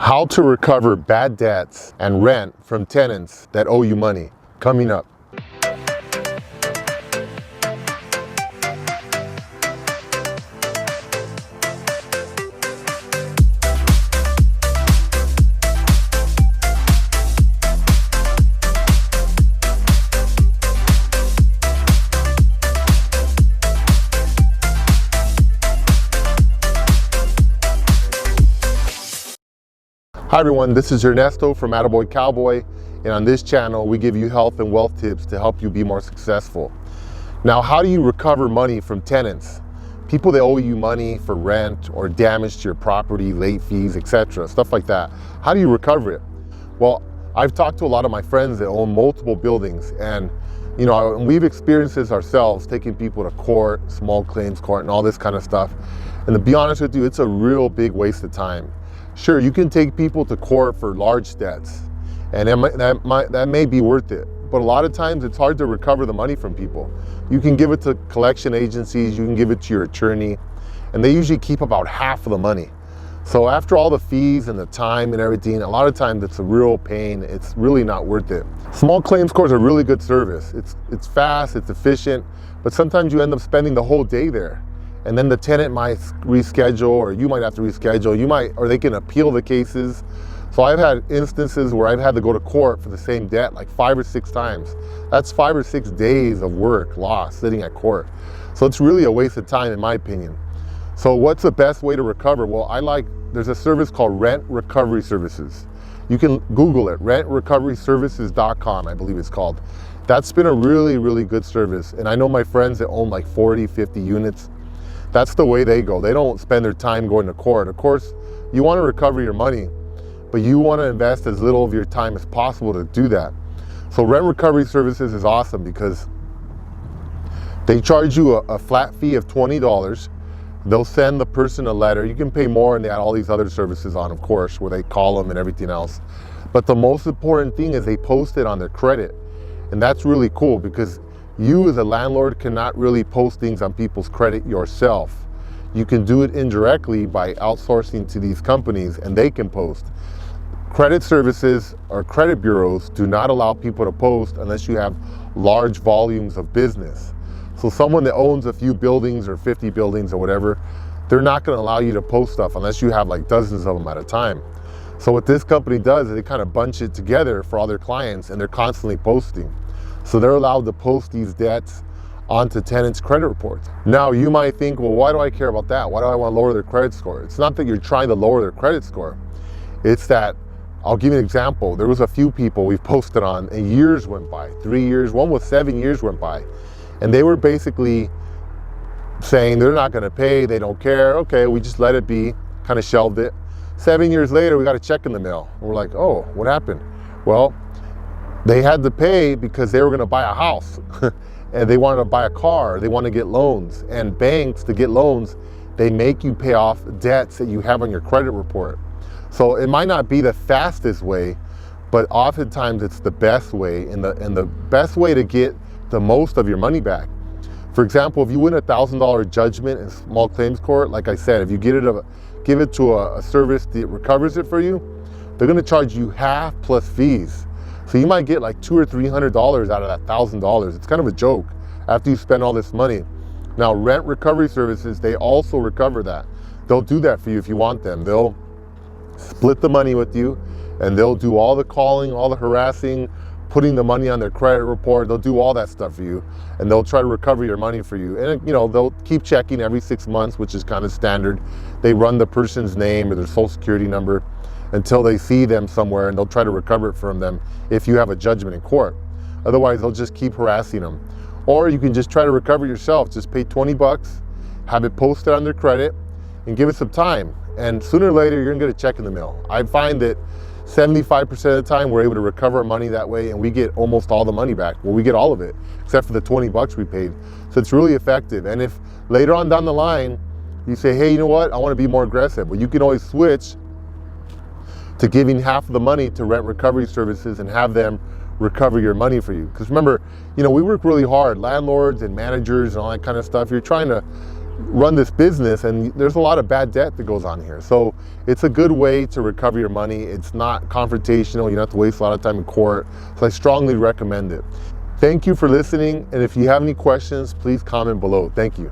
How to recover bad debts and rent from tenants that owe you money. Coming up. Hi everyone, this is Ernesto from AttaBoyCowBoy, and on this channel we give you health and wealth tips to help you be more successful. Now, how do you recover money from tenants? People that owe you money for rent or damage to your property, late fees, etc., stuff like that. How do you recover it? Well, I've talked to a lot of my friends that own multiple buildings, and we've experienced this ourselves, taking people to court, small claims court, and all this kind of stuff. And to be honest with you, it's a real big waste of time. Sure, you can take people to court for large debts, and that may be worth it. But a lot of times it's hard to recover the money from people. You can give it to collection agencies, you can give it to your attorney, and they usually keep about half of the money. So after all the fees and the time and everything, a lot of times it's a real pain. It's really not worth it. Small claims courts are a really good service. It's fast, it's efficient, but sometimes you end up spending the whole day there. And then the tenant might reschedule, or you might have to reschedule, or they can appeal the cases. So I've had instances where I've had to go to court for the same debt like 5 or 6 times. That's 5 or 6 days of work lost sitting at court. So it's really a waste of time in my opinion. So what's the best way to recover? Well, there's a service called Rent Recovery Services. You can Google it, rentrecoveryservices.com, I believe it's called. That's been a really, really good service. And I know my friends that own like 40, 50 units. That's the way they go. They don't spend their time going to court. Of course, you want to recover your money, but you want to invest as little of your time as possible to do that. So Rent Recovery Services is awesome because they charge you a flat fee of $20. They'll send the person a letter. You can pay more and they add all these other services on, of course, where they call them and everything else. But the most important thing is they post it on their credit. And that's really cool because you as a landlord cannot really post things on people's credit yourself. You can do it indirectly by outsourcing to these companies and they can post. Credit services or credit bureaus do not allow people to post unless you have large volumes of business. So someone that owns a few buildings or 50 buildings or whatever, they're not going to allow you to post stuff unless you have like dozens of them at a time. So what this company does is they kind of bunch it together for all their clients and they're constantly posting. So they're allowed to post these debts onto tenants' credit reports. Now you might think, well, why do I care about that? Why do I want to lower their credit score? It's not that you're trying to lower their credit score. It's that, I'll give you an example. There was a few people we've posted on and years went by, 3 years, one was 7 years went by. And they were basically saying they're not gonna pay, they don't care. Okay, we just let it be, kind of shelved it. 7 years later, we got a check in the mail. And we're like, oh, what happened? Well, they had to pay because they were going to buy a house and they wanted to buy a car. They want to get loans, and banks, to get loans, they make you pay off debts that you have on your credit report. So it might not be the fastest way, but oftentimes it's the best way and the best way to get the most of your money back. For example, if you win a $1,000 judgment in small claims court, like I said, if you give it to a service that recovers it for you, they're going to charge you half plus fees. So you might get like $200 or $300 out of that $1,000. It's kind of a joke after you spend all this money. Now, Rent Recovery Services, they also recover that. They'll do that for you if you want them. They'll split the money with you and they'll do all the calling, all the harassing, putting the money on their credit report. They'll do all that stuff for you and they'll try to recover your money for you. And they'll keep checking every 6 months, which is kind of standard. They run the person's name or their social security number until they see them somewhere and they'll try to recover it from them if you have a judgment in court. Otherwise, they'll just keep harassing them. Or you can just try to recover yourself. Just pay 20 bucks, have it posted on their credit, and give it some time. And sooner or later, you're gonna get a check in the mail. I find that 75% of the time, we're able to recover our money that way and we get almost all the money back. Well, we get all of it, except for the 20 bucks we paid. So it's really effective. And if later on down the line, you say, hey, you know what? I wanna be more aggressive. Well, you can always switch to giving half of the money to Rent Recovery Services and have them recover your money for you. Because remember, we work really hard, landlords and managers and all that kind of stuff. You're trying to run this business, and there's a lot of bad debt that goes on here. So it's a good way to recover your money. It's not confrontational. You don't have to waste a lot of time in court. So I strongly recommend it. Thank you for listening. And if you have any questions, please comment below. Thank you.